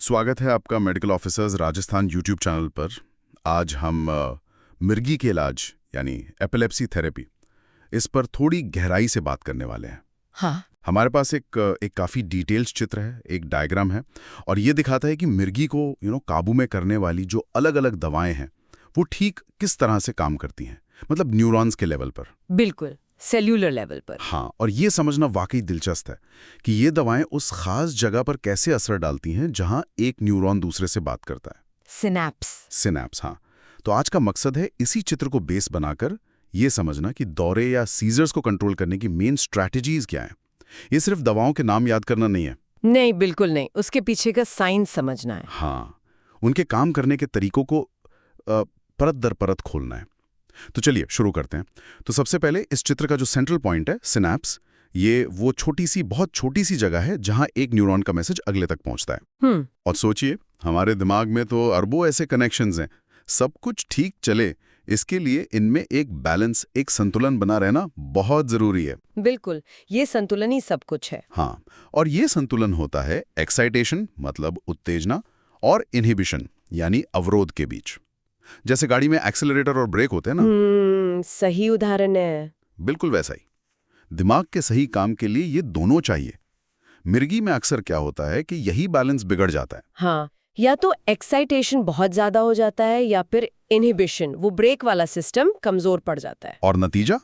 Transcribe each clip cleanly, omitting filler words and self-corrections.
स्वागत है आपका medical officers Rajasthan YouTube channel पर। आज हम मिर्गी के इलाज यानी एपिलेप्सी थेरेपी इस पर थोड़ी गहराई से बात करने वाले हैं। हाँ। हमारे पास एक काफ़ी डिटेल्स चित्र है, एक डायग्राम है और ये दिखाता है कि मिर्गी को काबू में करने वाली जो अलग अलग दवाएं हैं वो ठीक किस तरह से काम करती हैं, मतलब न्यूरॉन्स के लेवल पर। बिल्कुल, सेल्यूलर लेवल पर। हाँ, और ये समझना वाकई दिलचस्प है कि ये दवाएं उस खास जगह पर कैसे असर डालती हैं जहां एक न्यूरॉन दूसरे से बात करता है। सिनैप्स, हाँ। तो आज का मकसद है इसी चित्र को बेस बनाकर ये समझना कि दौरे या सीजर्स को कंट्रोल करने की मेन स्ट्रैटेजीज क्या हैं। ये सिर्फ दवाओं के नाम याद करना नहीं है। नहीं, बिल्कुल नहीं, उसके पीछे का साइंस समझना है। हाँ, उनके काम करने के तरीकों को परत दर परत खोलना है। तो चलिए शुरू करते हैं। तो सबसे पहले इस चित्र का जो सेंट्रल पॉइंट है सिनैप्स, ये वो बहुत छोटी सी जगह है जहां एक न्यूरॉन का मैसेज अगले तक पहुंचता है। और सोचिए, हमारे दिमाग में तो अरबों ऐसे कनेक्शंस हैं। सब कुछ ठीक चले इसके लिए इनमें एक बैलेंस, एक संतुलन बना रहना बहुत जरूरी है। बिल्कुल, ये संतुलन ही सब कुछ है। हाँ, और ये संतुलन होता है एक्साइटेशन मतलब उत्तेजना और इनहिबिशन यानी अवरोध के बीच। जैसे गाड़ी में एक्सेलरेटर और ब्रेक होते हैं ना। सही उदाहरण है। बिल्कुल वैसा ही दिमाग के सही काम के लिए ये दोनों चाहिए। मिर्गी में अक्सर क्या होता है कि यही बैलेंस बिगड़ जाता है। हाँ, या तो एक्साइटेशन बहुत ज्यादा हो जाता है या फिर इनहिबिशन, वो ब्रेक वाला सिस्टम कमजोर पड़ जाता है। और नतीजा,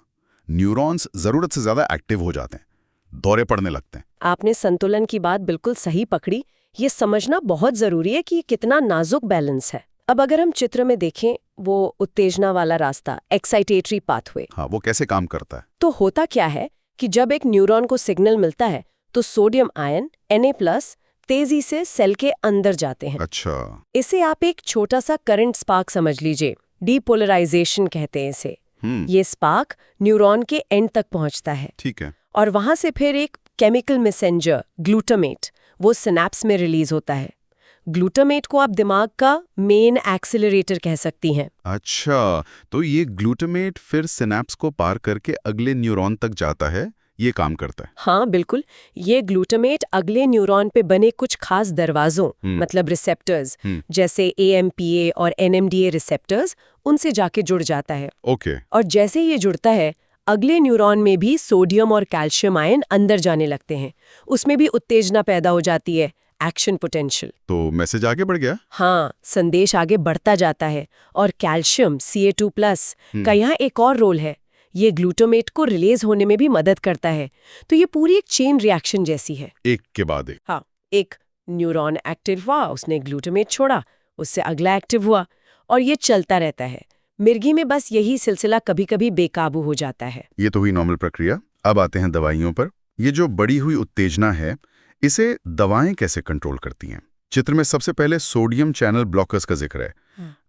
न्यूरॉन्स जरूरत से ज्यादा एक्टिव हो जाते हैं, दौरे पड़ने लगते हैं। आपने संतुलन की बात बिल्कुल सही पकड़ी। ये समझना बहुत जरूरी है कि ये कितना नाजुक बैलेंस है। अब अगर हम चित्र में देखें, वो उत्तेजना वाला रास्ता, एक्साइटेटरी पाथवे, हाँ, वो कैसे काम करता है? तो होता क्या है कि जब एक न्यूरॉन को सिग्नल मिलता है तो सोडियम आयन Na+ तेजी से सेल के अंदर जाते हैं। अच्छा। इसे आप एक छोटा सा करंट स्पार्क समझ लीजिए, डीपोलराइजेशन कहते हैं इसे। ये स्पार्क न्यूरॉन के एंड तक पहुंचता है। ठीक है। और वहां से फिर एक केमिकल मैसेंजर ग्लूटामेट वो सिनैप्स में रिलीज होता है। ग्लूटामेट को आप दिमाग का मेन एक्सीलरेटर कह सकती हैं। अच्छा, तो ये ग्लूटामेट फिर सिनैप्स को पार करके अगले न्यूरॉन तक जाता है, ये काम करता है। हाँ बिल्कुल, ये ग्लूटामेट अगले न्यूरॉन पे बने कुछ खास दरवाजों मतलब रिसेप्टर्स जैसे AMPA और NMDA रिसेप्टर्स, उनसे जाके जुड़ जाता है। ओके। और जैसे ये जुड़ता है, अगले न्यूरॉन में भी सोडियम और कैल्शियम आयन अंदर जाने लगते हैं। उसमें भी उत्तेजना पैदा हो जाती है, एक्शन पोटेंशियल। तो मैसेज आगे बढ़ गया। हाँ, संदेश आगे बढ़ता जाता है। और कैल्शियम Ca2+ का यहाँ एक और रोल है, ये ग्लूटामेट को रिलीज होने में भी मदद करता है। तो ये पूरी एक चेन रिएक्शन जैसी है, एक के बाद एक। हाँ, एक न्यूरॉन एक्टिव हुआ, उसने ग्लूटामेट छोड़ा, उससे अगला एक्टिव हुआ, और ये चलता रहता है। मिर्गी में बस यही सिलसिला कभी कभी बेकाबू हो जाता है। ये तो हुई नॉर्मल प्रक्रिया। अब आते हैं दवाइयों पर। ये जो बढ़ी हुई उत्तेजना है, इसे दवाएं कैसे कंट्रोल करती हैं? चित्र में सबसे पहले सोडियम चैनल ब्लॉकर्स का जिक्र है।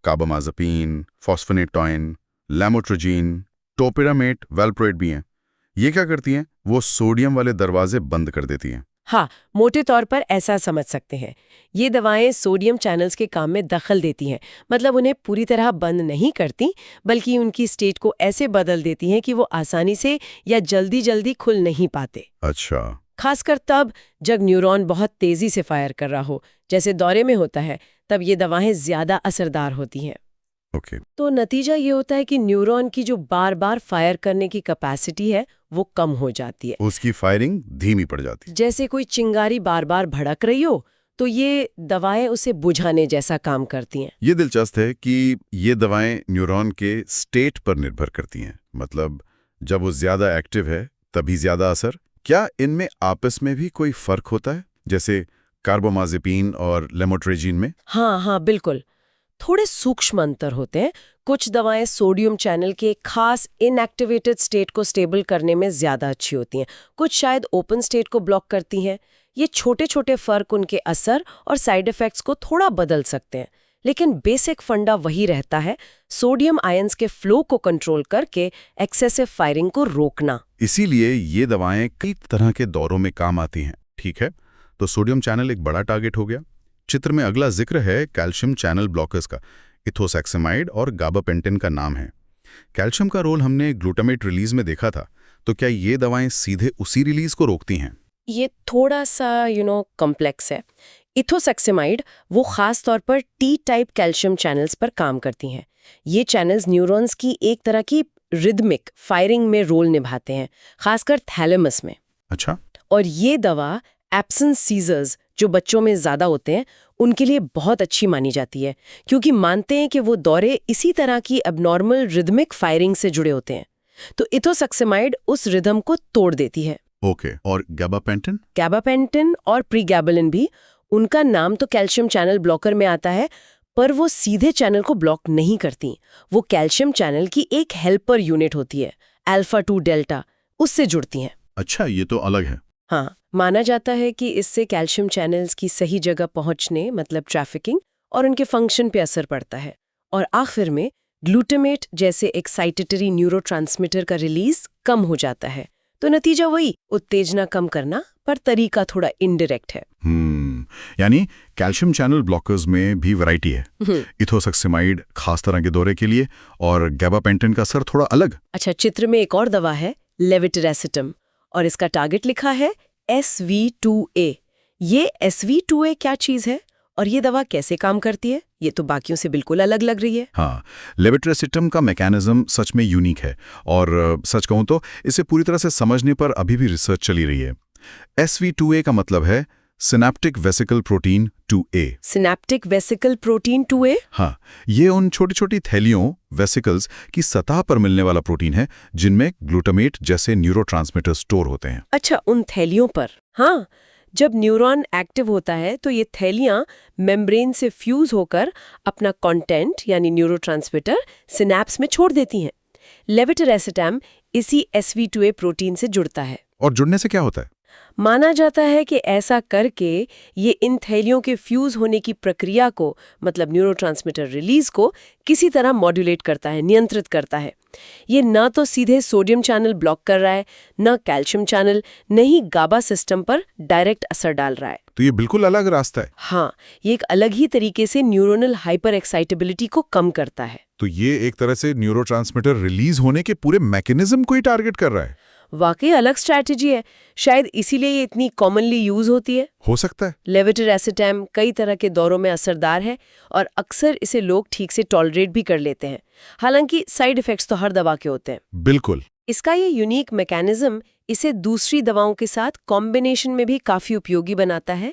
कार्बामाज़ेपिन, फॉस्फेनेटॉइन, लैमोट्रोजीन, टोपिरामेट, वैल्प्रोएट भी हैं। ये क्या करती हैं? वो सोडियम वाले दरवाजे बंद कर देती हैं। हाँ, मोटे तौर पर ऐसा समझ सकते हैं। ये दवाएं सोडियम चैनल्स के काम में दखल देती हैं, मतलब उन्हें पूरी तरह बंद नहीं करती, बल्कि उनकी स्टेट को ऐसे बदल देती हैं कि वो आसानी से या जल्दी जल्दी खुल नहीं पाते। अच्छा। खासकर तब जब न्यूरॉन बहुत तेजी से फायर कर रहा हो, जैसे दौरे में होता है, तब ये दवाएं ज्यादा असरदार होती हैं। ओके। तो नतीजा ये होता है कि न्यूरॉन की जो बार बार फायर करने की कैपेसिटी है वो कम हो जाती है। उसकी फायरिंग धीमी पड़ जाती है। जैसे कोई चिंगारी बार बार भड़क रही हो, तो ये दवाएं उसे बुझाने जैसा काम करती हैं। ये दिलचस्प है कि ये दवाएं न्यूरॉन के स्टेट पर निर्भर करती हैं, मतलब जब वो ज्यादा एक्टिव है तभी ज्यादा असर। क्या इनमें आपस में भी कोई फर्क होता है, जैसे कार्बामाज़ेपिन और लेमोट्रेजीन में? हाँ, बिल्कुल। थोड़े सूक्ष्म अंतर होते हैं। कुछ दवाएं सोडियम चैनल के खास इनएक्टिवेटेड स्टेट को स्टेबल करने में ज्यादा अच्छी होती हैं, कुछ शायद ओपन स्टेट को ब्लॉक करती हैं। ये छोटे छोटे फर्क उनके असर और साइड इफेक्ट्स को थोड़ा बदल सकते हैं, लेकिन बेसिक फंडा वही रहता है, सोडियम आयंस के फ्लो को कंट्रोल करके एक्सेसिव फायरिंग को रोकना। इसीलिए ये दवाएं कई तरह के दौरों में काम आती हैं। ठीक है, तो सोडियम चैनल एक बड़ा टारगेट हो गया। चित्र में अगला जिक्र है कैल्शियम चैनल ब्लॉकर्स का। इथोसैक्सेमाइड और गाबापेंटिन का नाम है। कैल्शियम का रोल हमने ग्लूटामेट रिलीज में देखा था, तो क्या ये दवाएं सीधे उसी रिलीज को रोकती हैं? ये थोड़ा सा कॉम्प्लेक्स है। इथोसक्सेमाइड वो खास तौर पर टी टाइप कैल्शियम चैनल्स पर काम करती हैं। ये चैनल्स न्यूरॉन्स की एक तरह की रिदमिक फायरिंग में रोल निभाते हैं, खासकर थैलेमस में। अच्छा। और ये दवा एब्सेंस सीजर्स जो बच्चों में ज़्यादा होते हैं उनके लिए बहुत अच्छी मानी जाती है, क्योंकि मानते हैं कि वो दौरे इसी तरह की एबनॉर्मल रिदमिक फायरिंग से जुड़े होते हैं। तो इथोसक्सेमाइड उस रिदम को तोड़ देती है। ओके। और गैबापेंटिन? गैबापेंटिन और प्रीगैबलिन भी, उनका नाम तो कैल्शियम चैनल ब्लॉकर में आता है, पर वो सीधे चैनल को ब्लॉक नहीं करती। वो कैल्शियम चैनल की एक हेल्पर यूनिट होती है, अल्फा 2 डेल्टा, उससे जुड़ती हैं। अच्छा, ये तो अलग है। हाँ, माना जाता है कि इससे कैल्शियम चैनल्स की सही जगह पहुंचने, मतलब ट्रैफिकिंग, और उनके फंक्शन पे असर पड़ता है। और आखिर में ग्लूटामेट जैसे एक्साइटेटरी न्यूरोट्रांसमीटर का रिलीज कम हो जाता है। तो नतीजा वही, उत्तेजना कम करना, पर तरीका थोड़ा इनडायरेक्ट है। यानी कैल्शियम चैनल ब्लॉकर्स में भी वैरायटी है। इथोसक्सेमाइड खास तरह के दौरे के लिए और गैबापेंटिन का असर थोड़ा अलग। अच्छा, चित्र में एक और दवा है लेविटिरेसिटम, और इसका टारगेट लिखा है SV2A। ये SV2A क्या चीज है और ये दवा कैसे काम करती है, ये तो बाकियों से बिल्कुल अलग लग रही है। हाँ, लेविटिरेसिटम का मैकेनिज्म सच में यूनिक है, और सच कहूं तो इसे पूरी तरह से समझने पर अभी भी रिसर्च चली रही है। SV2A का मतलब है synaptic vesicle protein 2A। Synaptic vesicle protein 2A? हाँ, ये उन छोटी छोटी थैलियों वेसिकल्स की सतह पर मिलने वाला प्रोटीन है जिनमें ग्लूटामेट जैसे न्यूरोट्रांसमीटर स्टोर होते हैं। अच्छा, उन थैलियों पर। हाँ, जब न्यूरॉन एक्टिव होता है तो ये थैलियां मेम्ब्रेन से फ्यूज होकर अपना कंटेंट यानी न्यूरोट्रांसमीटर सिनेप्स में छोड़ देती हैं। लेविटिरेसिटम इसी SV2A प्रोटीन से जुड़ता है। और जुड़ने से क्या होता है? माना जाता है कि ऐसा करके ये इन थैलियों के फ्यूज होने की प्रक्रिया को, मतलब न्यूरोट्रांसमीटर रिलीज को, किसी तरह मॉड्यूलेट करता है, नियंत्रित करता है। ये न तो सीधे सोडियम चैनल ब्लॉक कर रहा है, न कैल्शियम चैनल, न ही गाबा सिस्टम पर डायरेक्ट असर डाल रहा है। तो ये बिल्कुल अलग रास्ता है। हाँ, ये एक अलग ही तरीके से न्यूरोनल हाइपर एक्साइटेबिलिटी को कम करता है। तो ये एक तरह से न्यूरोट्रांसमीटर रिलीज होने के पूरे मैकेनिज्म को ही टारगेट कर रहा है। वाकई अलग स्ट्रैटेजी है, शायद इसीलिए ये इतनी कॉमनली यूज होती है। हो सकता है। लेविटिरेसिटम कई तरह के दौरों में असरदार है और अक्सर इसे लोग ठीक से टॉलरेट भी कर लेते हैं। हालांकि साइड इफेक्ट्स तो हर दवा के होते हैं। बिल्कुल। इसका ये यूनिक मैकेनिज्म इसे दूसरी दवाओं के साथ कॉम्बिनेशन में भी काफी उपयोगी बनाता है।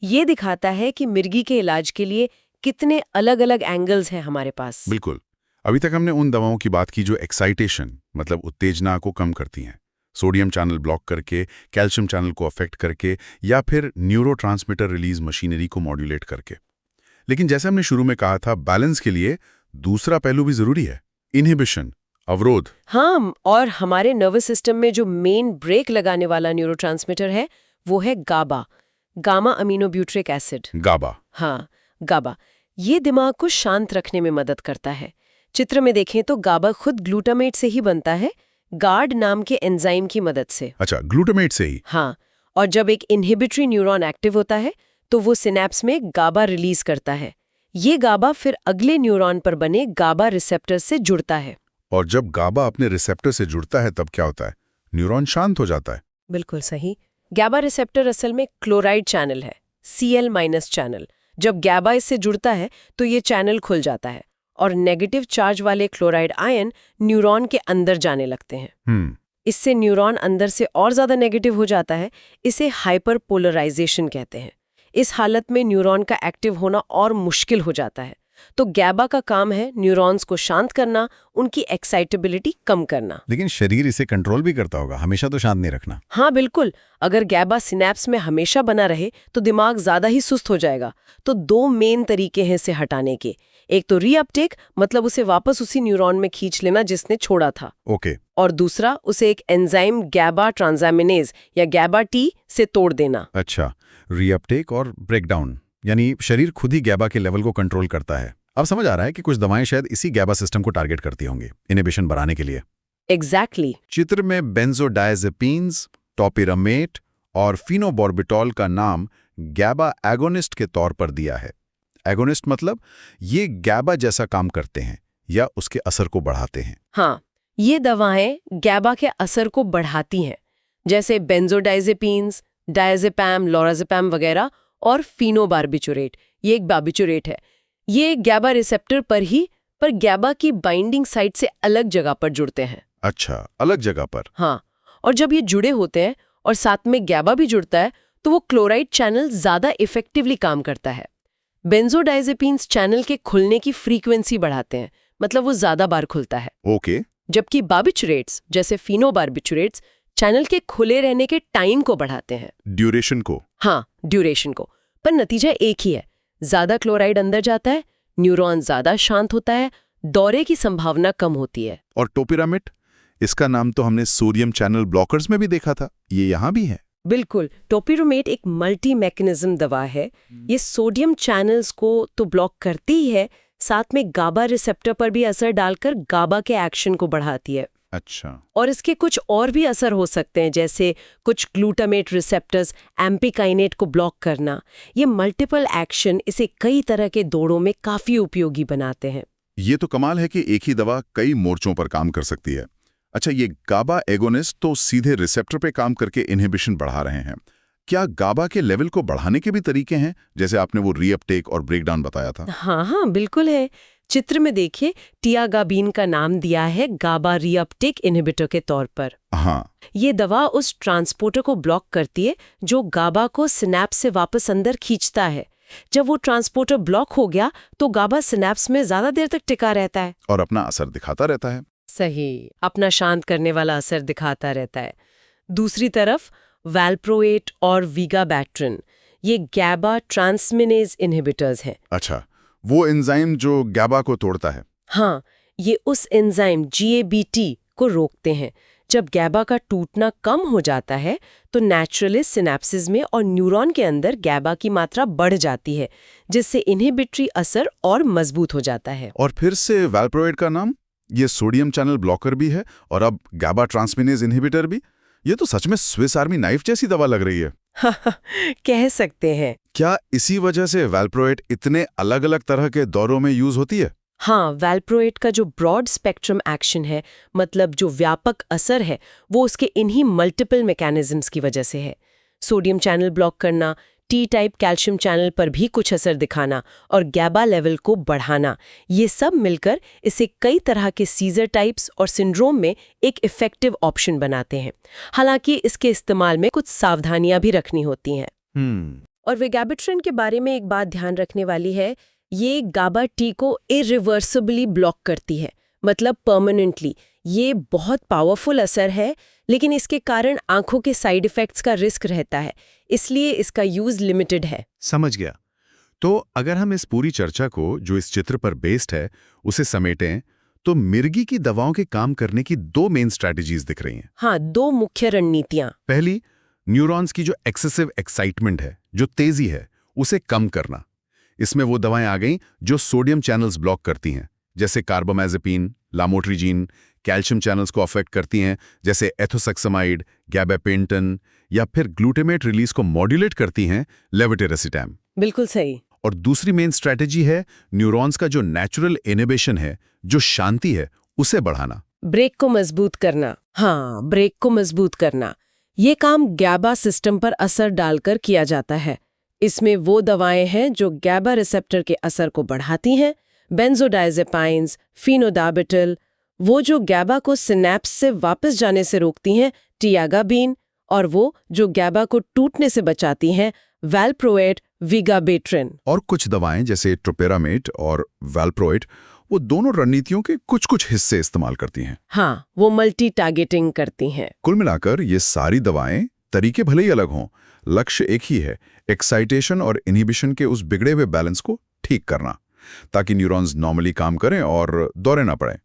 ये दिखाता है कि मिर्गी के इलाज के लिए कितने अलग अलग एंगल्स हैं हमारे पास। बिल्कुल। अभी तक हमने उन दवाओं की बात की जो एक्साइटेशन, मतलब उत्तेजना को कम करती हैं, सोडियम चैनल ब्लॉक करके, कैल्शियम चैनल को अफेक्ट करके, या फिर न्यूरोट्रांसमीटर रिलीज मशीनरी को मॉड्यूलेट करके। लेकिन जैसे हमने शुरू में कहा था, बैलेंस के लिए दूसरा पहलू भी जरूरी है, इनहिबिशन, अवरोध। हाँ, और हमारे नर्वस सिस्टम में जो मेन ब्रेक लगाने वाला न्यूरोट्रांसमीटर है वो है गाबा, गामा अमीनोब्यूट्रिक एसिड। गाबा। हाँ, गाबा। ये दिमाग को शांत रखने में मदद करता है। चित्र में देखें तो गाबा खुद ग्लूटामेट से ही बनता है, गार्ड नाम के एंजाइम की मदद से। अच्छा, ग्लूटामेट से ही? हाँ, और जब एक इनहिबिटरी न्यूरॉन एक्टिव होता है तो वो सिनेप्स में गाबा रिलीज करता है। ये गाबा फिर अगले न्यूरॉन पर बने गाबा रिसेप्टर से जुड़ता है। और जब गाबा अपने रिसेप्टर से जुड़ता है तब क्या होता है? न्यूरॉन शांत हो जाता है। बिल्कुल सही। गाबा रिसेप्टर असल में क्लोराइड चैनल है, Cl- चैनल। जब गाबा इससे जुड़ता है तो ये चैनल खुल जाता है और नेगेटिव चार्ज वाले क्लोराइड आयन न्यूरॉन के अंदर जाने लगते हैं। इससे न्यूरॉन अंदर से और ज्यादा नेगेटिव हो जाता है। इसे हाइपरपोलराइजेशन कहते हैं। इस हालत में न्यूरॉन का एक्टिव होना और मुश्किल हो जाता है। तो गैबा का काम है न्यूरॉन्स को शांत करना, उनकी एक्साइटेबिलिटी कम करना। लेकिन शरीर इसे कंट्रोल भी करता होगा, हमेशा तो शांत नहीं रखना। हाँ बिल्कुल, अगर गैबा सिनेप्स में हमेशा बना रहे तो दिमाग ज्यादा ही सुस्त हो जाएगा। तो दो मेन तरीके हैं इसे हटाने के। एक तो रीअपटेक, मतलब उसे वापस उसी न्यूरॉन में खींच लेना जिसने छोड़ा था। ओके। और दूसरा, उसे एक एंजाइम गैबा ट्रांसैमिनेज या गैबा टी से तोड़ देना। अच्छा, रीअपटेक और ब्रेकडाउन, यानी शरीर खुद ही गैबा के लेवल को कंट्रोल करता है। अब समझ आ रहा है कि कुछ दवाएं शायद इसी गैबा सिस्टम को टारगेट करती होंगी, इनहिबिशन बढ़ाने के लिए। एग्जैक्टली। चित्र में बेंजोडायजेपिन्स, टॉपिरामेट और फिनोबॉर्बिटॉल का नाम गैबा एगोनिस्ट के तौर पर दिया है। एगोनिस्ट मतलब ये गैबा जैसा काम करते हैं या उसके असर को बढ़ाते हैं। हाँ, ये दवाएं गैबा के असर को बढ़ाती हैं। जैसे बेंजोडायजेपिन्स, डायजेपैम, लोराजेपैम वगैरह और फिनोबार्बिचुरेट, ये एक बार्बिचुरेट है। ये गैबा रिसेप्टर पर गैबा की बाइंडिंग साइट से अलग जगह पर जुड़ते हैं। अच्छा, अलग जगह पर। हाँ, और जब ये जुड़े होते हैं और साथ में गैबा भी जुड़ता है तो वो क्लोराइड चैनल ज्यादा इफेक्टिवली काम करता है। बेंजोडाइजेपिन्स चैनल के खुलने की फ्रीक्वेंसी बढ़ाते हैं, मतलब वो ज्यादा बार खुलता है। ओके। जबकि बार्बिचुरेट्स जैसे फिनोबार्बिचुरेट्स चैनल के खुले रहने के टाइम को बढ़ाते हैं, ड्यूरेशन को। हाँ, ड्यूरेशन को। पर नतीजा एक ही है, ज्यादा क्लोराइड अंदर जाता है, न्यूरॉन ज्यादा शांत होता है, दौरे की संभावना कम होती है। और टोपिरामेट, इसका नाम तो हमने सोडियम चैनल ब्लॉकर्स में भी देखा था, ये यहाँ भी है? बिल्कुल, टोपिरोमेट एक मल्टी मैकेनिज्म दवा है। ये सोडियम चैनल्स को तो ब्लॉक करती ही है, साथ में गाबा रिसेप्टर पर भी असर डालकर गाबा के एक्शन को बढ़ाती है। अच्छा। और इसके कुछ और भी असर हो सकते हैं, जैसे कुछ ग्लूटामेट रिसेप्टर्स एम्पिकाइनेट को ब्लॉक करना। ये मल्टीपल एक्शन इसे कई तरह के दौरों में काफी उपयोगी बनाते हैं। ये तो कमाल है कि एक ही दवा कई मोर्चों पर काम कर सकती है। अच्छा, ये गाबा एगोनिस्ट तो सीधे रिसेप्टर पे काम करके इनहिबिशन बढ़ा रहे हैं। क्या गाबा के लेवल को बढ़ाने के भी तरीके हैं, जैसे आपने वो रीअपटेक और ब्रेकडाउन बताया था? हाँ, बिल्कुल है। चित्र में देखिए, टियागाबीन का नाम दिया है गाबा रीअपटेक इनहिबिटर के तौर पर। हाँ। ये दवा उस ट्रांसपोर्टर को ब्लॉक करती है जो गाबा को सिनेप्स से वापस अंदर खींचता है। जब वो ट्रांसपोर्टर ब्लॉक हो गया तो गाबा सिनेप्स में ज्यादा देर तक टिका रहता है और अपना असर दिखाता रहता है। सही, अपना शांत करने वाला असर दिखाता रहता है। दूसरी तरफ वैल्प्रोएट और वीगाबैट्रिन, ये गैबा ट्रांसमिनेज इनहिबिटर्स हैं। अच्छा, वो एंजाइम जो गैबा को तोड़ता है। हाँ, ये उस एंजाइम GABT को रोकते हैं। जब गैबा का टूटना कम हो जाता है तो नेचुरली सिनेप्सिस में और न्यूरॉन के अंदर गैबा की मात्रा बढ़ जाती है, जिससे इनहिबिटरी असर और मजबूत हो जाता है। और फिर से वैल्प्रोएट का नाम, ये सोडियम चैनल ब्लॉकर भी है और अब गैबा ट्रांसमिनेज इनहिबिटर भी। ये तो सच में स्विस आर्मी नाइफ जैसी दवा लग रही है। कह सकते हैं। क्या इसी वजह से वैल्प्रोएट इतने अलग अलग तरह के दौरों में यूज होती है? हाँ, वैल्प्रोएट का जो ब्रॉड स्पेक्ट्रम एक्शन है, मतलब जो व्यापक असर है, वो उसके इन्हीं मल्टीपल मैकेनिज्म्स की वजह से है। सोडियम चैनल ब्लॉक करना, टी टाइप कैल्शियम चैनल पर भी कुछ असर दिखाना और गैबा लेवल को बढ़ाना, ये सब मिलकर इसे कई तरह के सीजर टाइप्स और सिंड्रोम में एक इफेक्टिव ऑप्शन बनाते हैं। हालांकि इसके इस्तेमाल में कुछ सावधानियां भी रखनी होती हैं। और विगाबैट्रिन के बारे में एक बात ध्यान रखने वाली है, ये गाबा टी को इरिवर्सिबली ब्लॉक करती है, मतलब परमानेंटली। ये बहुत पावरफुल असर है, लेकिन इसके कारण आंखों के साइड इफेक्ट्स का रिस्क रहता है, इसलिए इसका यूज लिमिटेड है। समझ गया। तो अगर हम इस पूरी चर्चा को, जो इस चित्र पर बेस्ड है, उसे समेटें तो मिर्गी की दवाओं के काम करने की दो मेन स्ट्रैटेजीज दिख रही हैं। हाँ, दो मुख्य रणनीतियां। पहली, न्यूरॉन्स की जो एक्सेसिव एक्साइटमेंट है, जो तेजी है, उसे कम करना। इसमें वो दवाएं आ गईं जो सोडियम चैनल्स ब्लॉक करती हैं, जैसे कार्बामेज़ेपिन, लामोट्रिजीन, कैल्शियम चैनल्स को अफेक्ट करती हैं, जैसे एथोसेक्सामाइड, गैबापेंटन, या फिर ग्लूटामेट रिलीज को मॉड्यूलेट करती हैं, लेवेटिरासिटैम। बिल्कुल सही। और दूसरी मेन स्ट्रैटेजी है न्यूरॉन्स का जो नेचुरल इनहिबिशन है, जो शांति है, उसे बढ़ाना। ब्रेक को मजबूत करना। हाँ, ब्रेक को मजबूत करना। ये काम गैबा सिस्टम पर असर डालकर किया जाता है। इसमें वो दवाएं हैं जो गैबा रिसेप्टर के असर को बढ़ाती हैं, बेंजोडाइजेपाइन्स, फिनोडार्बिटल। वो जो गैबा को सिनेप्स से वापस जाने से रोकती हैं, टियागाबीन। और वो जो गैबा को टूटने से बचाती हैं, वैल्प्रोएट, विगाबैट्रिन। और कुछ दवाएं जैसे टोपिरामेट और वैल्प्रोएट, वो दोनों रणनीतियों के कुछ हिस्से इस्तेमाल करती हैं। हाँ, वो मल्टी टारगेटिंग करती हैं। कुल मिलाकर ये सारी दवाएं, तरीके भले ही अलग हों, लक्ष्य एक ही है, एक्साइटेशन और इनहिबिशन के उस बिगड़े हुए बैलेंस को ठीक करना, ताकि न्यूरॉन्स नॉर्मली काम करें और दौरे ना पड़े।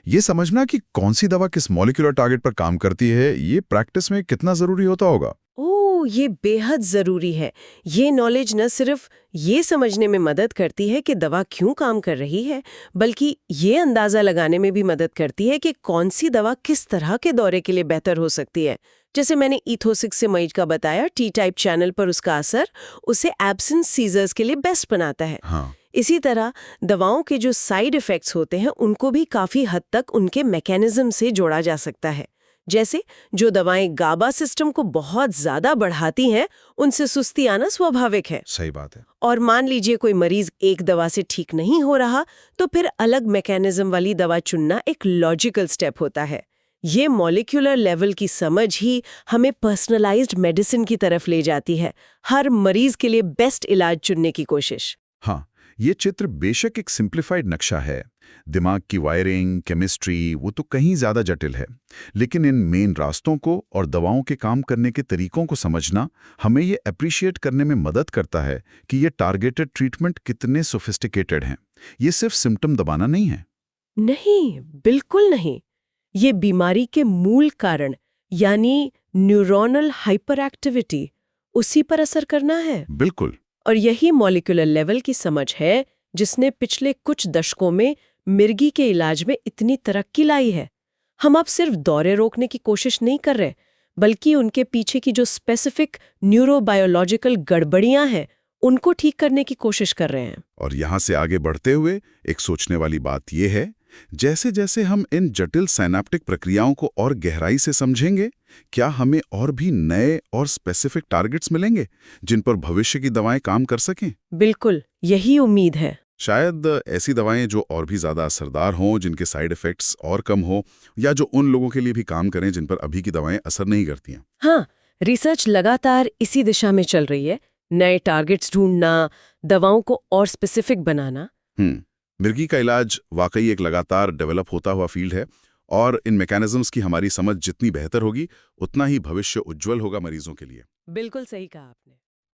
ये समझना कि कौन सी दवा किस मॉलिक्यूलर टारगेट पर काम करती है, ये प्रैक्टिस में कितना जरूरी होता होगा। ये बेहद जरूरी है। ये नॉलेज न सिर्फ ये समझने में मदद करती है कि दवा क्यों काम कर रही है, बल्कि ये अंदाजा लगाने में भी मदद करती है कि कौन सी दवा किस तरह के दौरे के लिए बेहतर हो सकती है। जैसे मैंने इथोसिक्सेमाइड का बताया, टी टाइप चैनल पर उसका असर उसे एब्सेंस सीजर्स के लिए बेस्ट बनाता है। हाँ। इसी तरह दवाओं के जो साइड इफेक्ट्स होते हैं, उनको भी काफी हद तक उनके मैकेनिज्म से जोड़ा जा सकता है। जैसे जो दवाएं गाबा सिस्टम को बहुत ज्यादा बढ़ाती हैं, उनसे सुस्ती आना स्वाभाविक है। सही बात है। और मान लीजिए कोई मरीज एक दवा से ठीक नहीं हो रहा, तो फिर अलग मैकेनिज्म वाली दवा चुनना एक लॉजिकल स्टेप होता है। ये मॉलिक्यूलर लेवल की समझ ही हमें पर्सनलाइज्ड मेडिसिन की तरफ ले जाती है, हर मरीज के लिए बेस्ट इलाज चुनने की कोशिश। हाँ, ये चित्र बेशक एक सिंप्लीफाइड नक्शा है। दिमाग की वायरिंग, केमिस्ट्री, वो तो कहीं ज्यादा जटिल है, लेकिन इन मेन रास्तों को और दवाओं के काम करने के तरीकों को समझना हमें ये अप्रिशिएट करने में मदद करता है कि ये टारगेटेड ट्रीटमेंट कितने सोफिस्टिकेटेड हैं। ये सिर्फ सिम्टम दबाना नहीं है। नहीं, बिल्कुल नहीं। ये बीमारी के मूल कारण यानी न्यूरोनल हाइपरएक्टिविटी, उसी पर असर करना है। बिल्कुल। और यही मॉलिक्यूलर लेवल की समझ है जिसने पिछले कुछ दशकों में मिर्गी के इलाज में इतनी तरक्की लाई है। हम अब सिर्फ दौरे रोकने की कोशिश नहीं कर रहे, बल्कि उनके पीछे की जो स्पेसिफिक न्यूरोबायोलॉजिकल गड़बड़ियां हैं, उनको ठीक करने की कोशिश कर रहे हैं। और यहाँ से आगे बढ़ते हुए एक सोचने वाली बात यह है, जैसे जैसे हम इन जटिल साइनेप्टिक प्रक्रियाओं को और गहराई से समझेंगे, क्या हमें और भी नए और स्पेसिफिक टारगेट्स मिलेंगे जिन पर भविष्य की दवाएं काम कर सकें? बिल्कुल, यही उम्मीद है। शायद ऐसी दवाएं जो और भी ज़्यादा असरदार हों, जिनके साइड इफ़ेक्ट्स और कम हो, या जो उन लोगों के लिए भी काम करें जिन पर अभी की दवाएं असर नहीं करती हैं। हाँ, रिसर्च लगातार इसी दिशा में चल रही है। नए टारगेट्स ढूंढना, दवाओं को और स्पेसिफिक बनाना। मिर्गी का इलाज वाकई एक लगातार डेवलप होता हुआ फील्ड है, और इन मैकेनिज्म्स की हमारी समझ जितनी बेहतर होगी, उतना ही भविष्य उज्जवल होगा मरीजों के लिए। बिल्कुल सही कहा आपने।